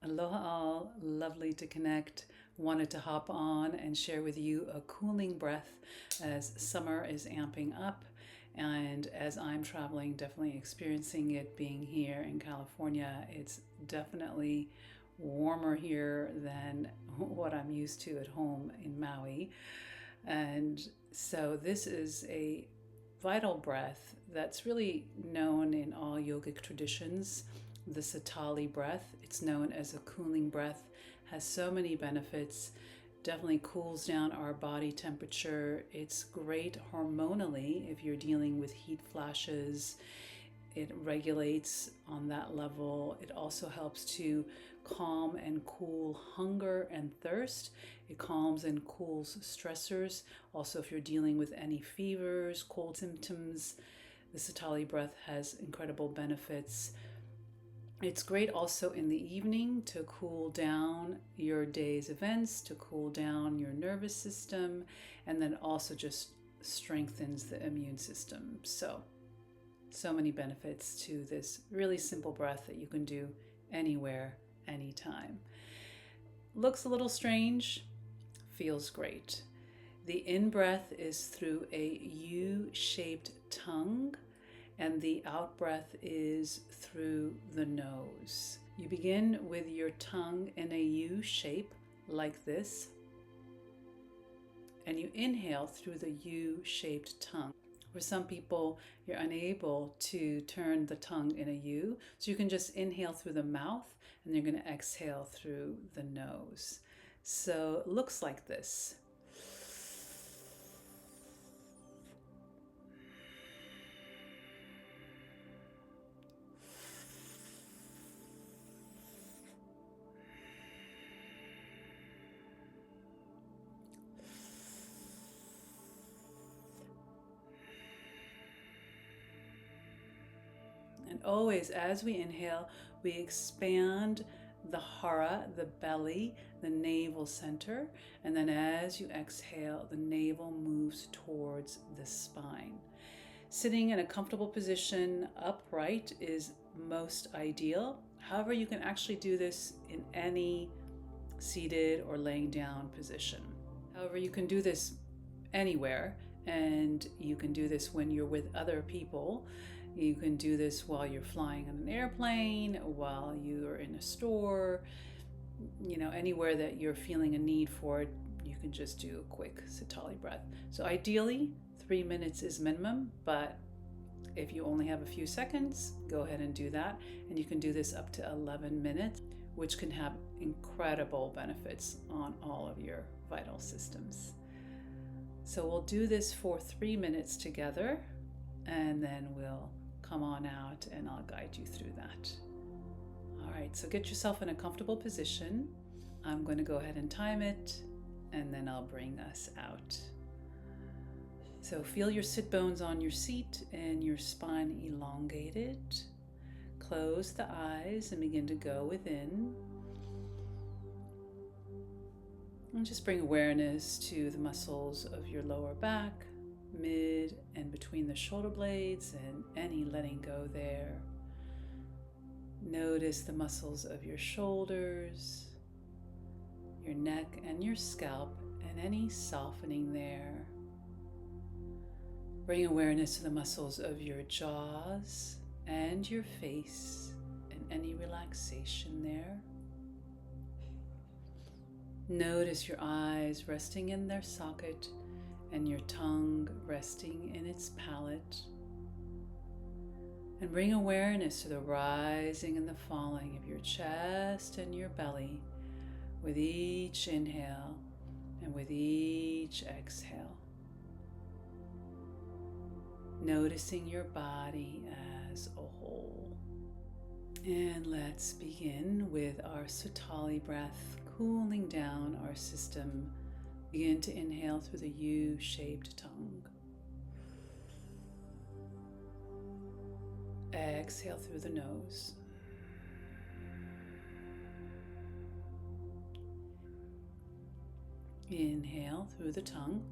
Aloha all, lovely to connect. Wanted to hop on and share with you a cooling breath as summer is amping up and as I'm traveling, definitely experiencing it being here in California. It's definitely warmer here than what I'm used to at home in Maui. And so this is a vital breath that's really known in all yogic traditions. The Sitali breath, it's known as a cooling breath, has so many benefits. Definitely cools down our body temperature. It's great hormonally if you're dealing with heat flashes. It regulates on that level. It also helps to calm and cool hunger and thirst. It calms and cools stressors. Also, if you're dealing with any fevers, cold symptoms, the Sitali breath has incredible benefits. It's great also in the evening to cool down your day's events, to cool down your nervous system, and then also just strengthens the immune system. So many benefits to this really simple breath that you can do anywhere, anytime. Looks a little strange, feels great. The in-breath is through a U-shaped tongue, and the out-breath is through the nose. You begin with your tongue in a U shape like this, and you inhale through the U-shaped tongue. For some people, you're unable to turn the tongue in a U, so you can just inhale through the mouth, and you're going to exhale through the nose. So it looks like this. And always, as we inhale, we expand the hara, the belly, the navel center. And then as you exhale, the navel moves towards the spine. Sitting in a comfortable position upright is most ideal. However, you can actually do this in any seated or laying down position. However, you can do this anywhere, and you can do this when you're with other people. You can do this while you're flying on an airplane, while you're in a store, anywhere that you're feeling a need for it, you can just do a quick Sitali breath. So ideally, 3 minutes is minimum, but if you only have a few seconds, go ahead and do that. And you can do this up to 11 minutes, which can have incredible benefits on all of your vital systems. So we'll do this for 3 minutes together, and then we'll come on out and I'll guide you through that. All right, so get yourself in a comfortable position. I'm going to go ahead and time it, and then I'll bring us out. So feel your sit bones on your seat and your spine elongated. Close the eyes and begin to go within. And just bring awareness to the muscles of your lower back, mid and between the shoulder blades, and any letting go there. Notice the muscles of your shoulders, your neck and your scalp, and any softening there. Bring awareness to the muscles of your jaws and your face, and any relaxation there. Notice your eyes resting in their socket and your tongue resting in its palate. And bring awareness to the rising and the falling of your chest and your belly with each inhale and with each exhale. Noticing your body as a whole. And let's begin with our Sitali breath, cooling down our system. Begin to inhale through the U-shaped tongue. Exhale through the nose. Inhale through the tongue.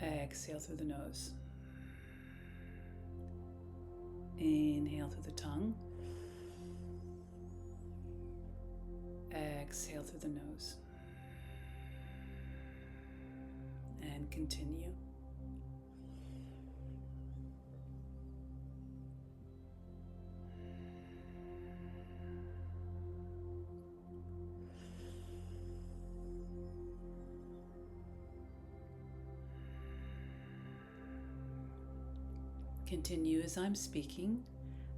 Exhale through the nose. Inhale through the tongue. exhale through the nose. And continue. Continue as I'm speaking.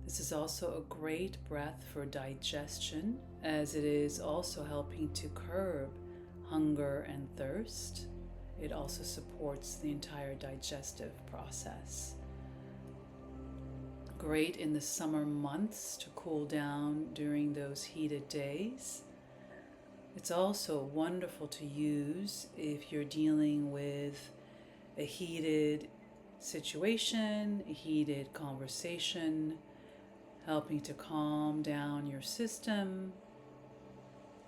This is also a great breath for digestion, as it is also helping to curb hunger and thirst. It also supports the entire digestive process. Great in the summer months to cool down during those heated days. It's also wonderful to use if you're dealing with a heated situation, a heated conversation, helping to calm down your system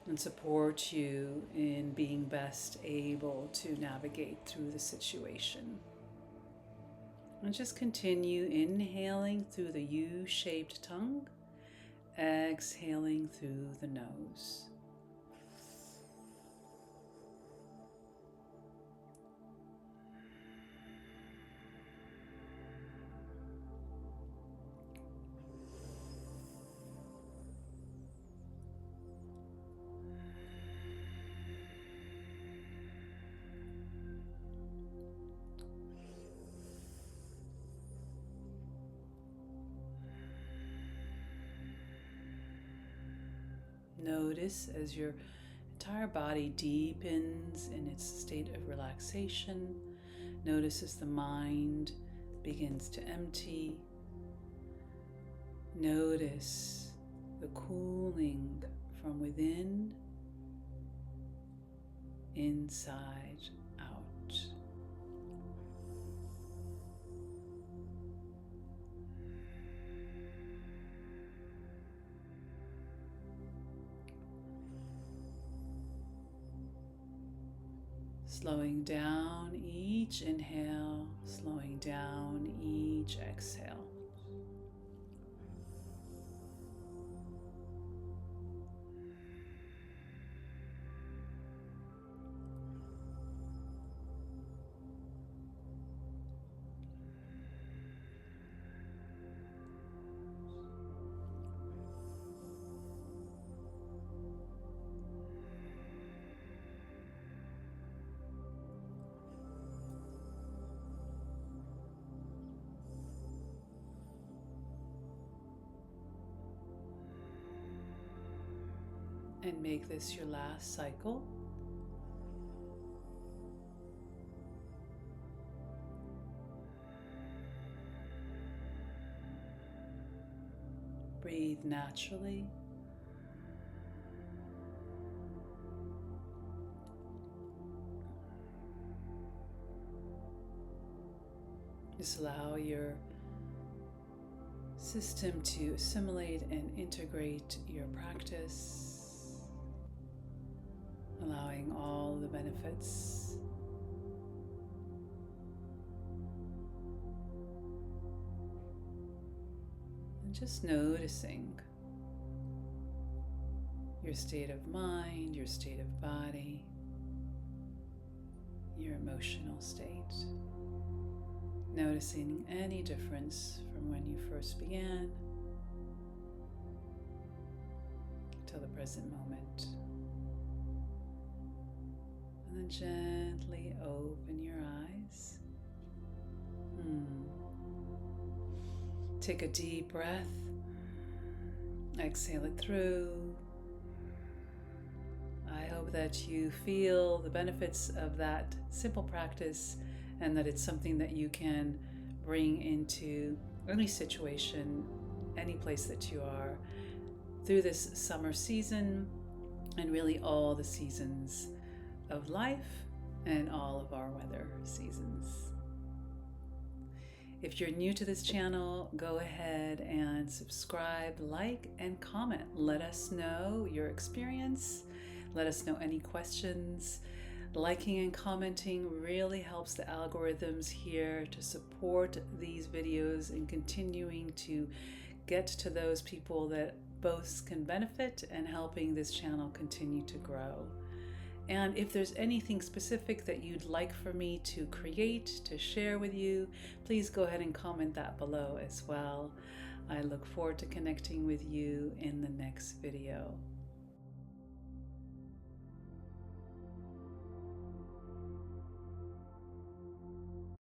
and support you in being best able to navigate through the situation. And just continue inhaling through the U-shaped tongue, exhaling through the nose. Notice as your entire body deepens in its state of relaxation. Notice as the mind begins to empty. Notice the cooling from within, inside, out. Slowing down each inhale, slowing down each exhale. And make this your last cycle. Breathe naturally. Just allow your system to assimilate and integrate your practice. Allowing all the benefits. And just noticing your state of mind, your state of body, your emotional state. Noticing any difference from when you first began till the present moment. And then gently open your eyes. Take a deep breath. Exhale it through. I hope that you feel the benefits of that simple practice and that it's something that you can bring into any situation, any place that you are through this summer season and really all the seasons of life and all of our weather seasons. If you're new to this channel, go ahead and subscribe, like, and comment. Let us know your experience. Let us know any questions. Liking and commenting really helps the algorithms here to support these videos and continuing to get to those people that both can benefit and helping this channel continue to grow. And if there's anything specific that you'd like for me to create, to share with you, please go ahead and comment that below as well. I look forward to connecting with you in the next video.